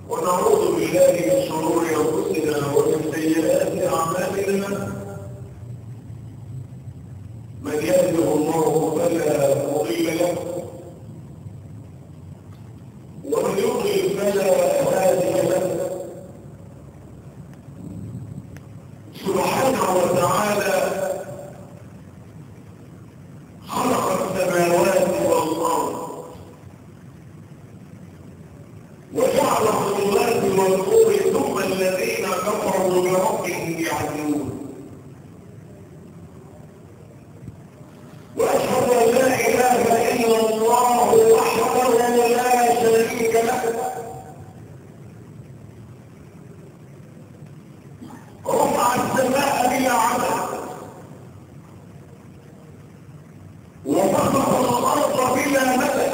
ونعوذ بالله من شرور انفسنا ومن سيئات اعمالنا، من يهده الله فلا مضل له ومن يضلل فلا هادي له. سبحانه وتعالى خلق السماوات والارض وجعل الظلمات والنور، ثم الذين كفروا بربهم يعدلون. واشهد ان لا اله الا الله وحده لا شريك له، رفع السماء بلا عمل وخلق الارض بلا ملك،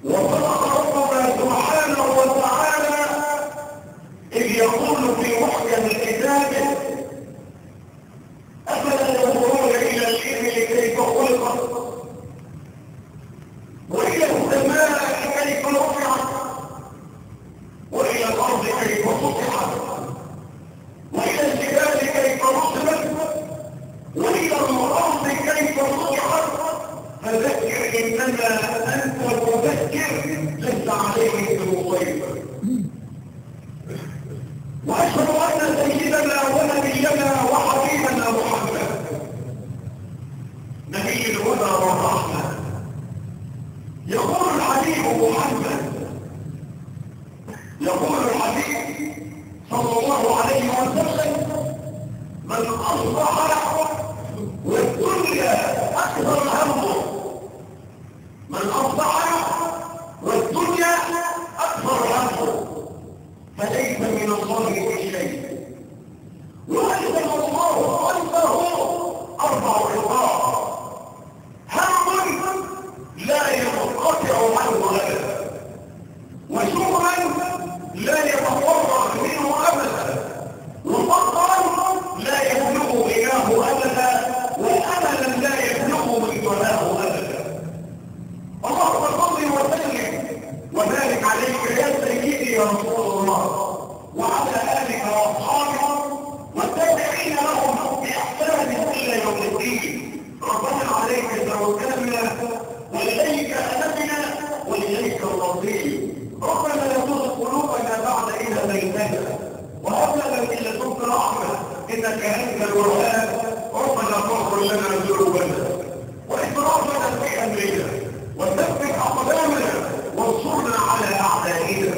وخلق ربنا سبحانه وتعالى إذ يقول في محكم كتابه: أفلا ينظرون إلى الإبل كيف خلقت، وإلى السماء كيف رفعت، وإلى الأرض كيف سطحت، وإلى الجبال كيف رسمت، وإلى الأرض كيف سطحت. فذكر إنما أنت مذكر لست عليهم بمسيطر. وأشهد أن سيدنا ونبينا وحبيبنا محمد نبي الهدى والرحمة. يقول الحبيب محمد، يقول الحبيب صلى الله عليه وسلم: من أصبح والدنيا أكثر همه، من أصبح والدنيا أكثر همه فليس من الله في شيء. وأنزل الله قلبه 4 عقاب: هم لا ينقطع عنه أبدا، وشغلا لا يتفرغ منه أبدا، وفقرا لا يبلغ غناه أبدا، وأملا لا يبلغ مجدناه أبدا. اللهم صل وسلم وبارك عليك يا سيدي يا رسول الله، وعلى آلك وأصحابك والتابعين لهم بإحسان إلى يوم الدين. ربنا عليك توكلنا وإليك أنبنا وإليك المصير. ربنا لا تزغ قلوبنا بعد إذ هديتنا وهب لنا من لدنك رحمة إنك أنت الوهاب. ربنا فاغفر لنا ذنوبنا وإسرافنا في أمرنا وثبت أقدامنا وانصرنا على أعدائنا.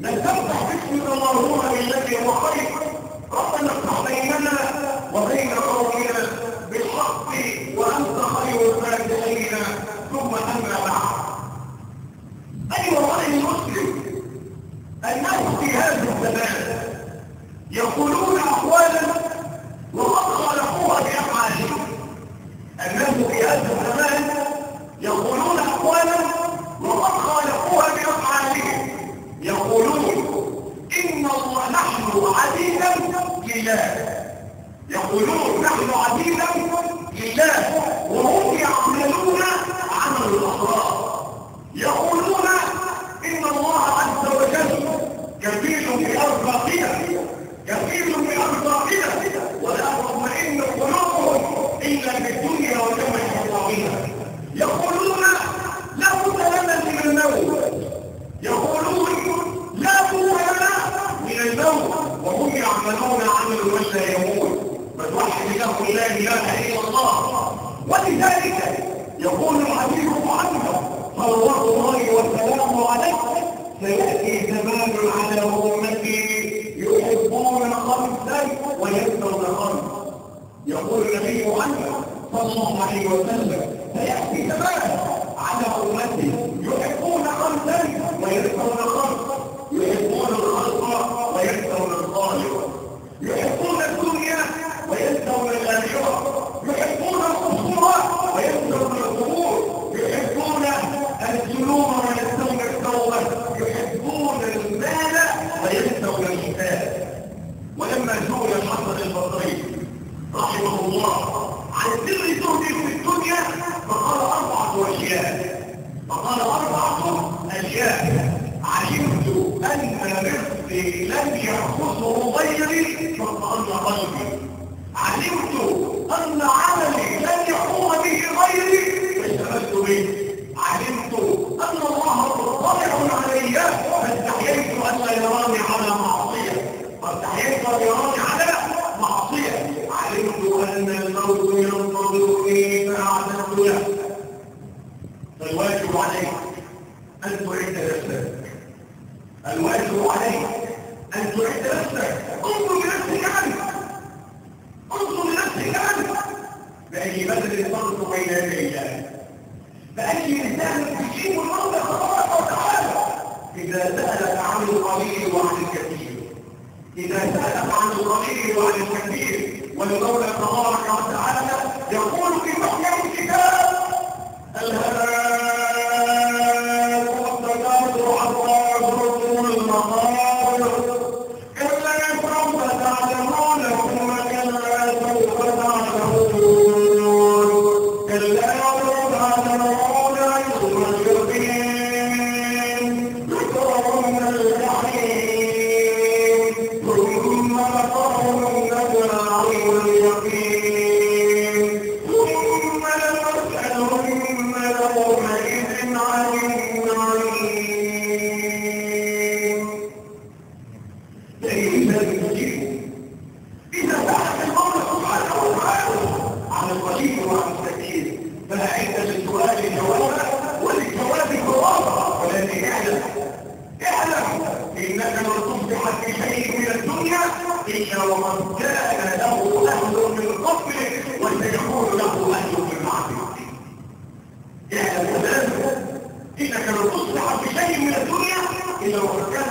نستفتح باسمك اللهم بالذي هو خير. ربنا افتح بيننا وبين قومنا بالحق وأنت خير الفاتحين. ثم أما بعد، أيها الرجل المسلم، الناس في هذا الزمان يقولون أقوالا وقد خالفوها بأفعالهم. الناس في هذا الزمان يقولون أقوالا وقد خالفوها بأفعالهم. يقولون إن الله نحن عبيدا لله، يقولون نحن عبيدا لله وهم يعملون عمل الأخلاق. يقولون إن الله عز وجل كفيل بأرزاقنا، كفيل بأرزاقنا، ولا تطمئن قلوبهم إلا بالدنيا وجمع حطامها. يقولون لا بد لنا من الموت، يقولون لا بد لنا من الموت، وهم يعملون عمل من لا يموت. فتوحد له لا اله الا الله. ولذلك يقول الحبيب محمد صلوات الله وسلامه عليه: سياتي زمان على امتي يحبون خمسا وينسون خمسا. يقول النبي محمد صلى الله عليه وسلم: سياتي زمان على امتي يحبون خمسا وينسون خمسا، يحبون الخلق وينسون الخالق، يحبون الدنيا وينسون الاخره، يحبون القصور وينسون القبور، يحبون الذنوب وينسون التوبه، يحبون المال وينسون الحساب. ولما سئل الحسن البصري رحمه الله عن سر زهده في الدنيا فقال: الذي لم يحفظه غيري فاطمأن قلبي. علمت أن عملي لن يقوم به غيري فاستفدت به. علمت أن الله مطلع علي فاستحييت أن لا يراني على معصية، فاستحييت أن يراني على معصية. علمت أن الموت ينتظرني فأعتذر له. فالواجب عليك أن تعد نفسك، الواجب عليك أن تعد نفسك. انظر لنفسك أنت، انظر لنفسك أنت بأي مثل تنظر بين يدي الله، بأي إنسان تجيب الموت تبارك وتعالى. إذا سألك عن القليل وعن الكثير، إذا سألك عن القليل وعن الكثير، والمولى تبارك وتعالى يقول في محكم الكتاب: إلا ومن كان له أهل من قبله وسيكون له أهل من بعده. اعلم تماما إنك لو تصلح بشيء من الدنيا إلا ومن كان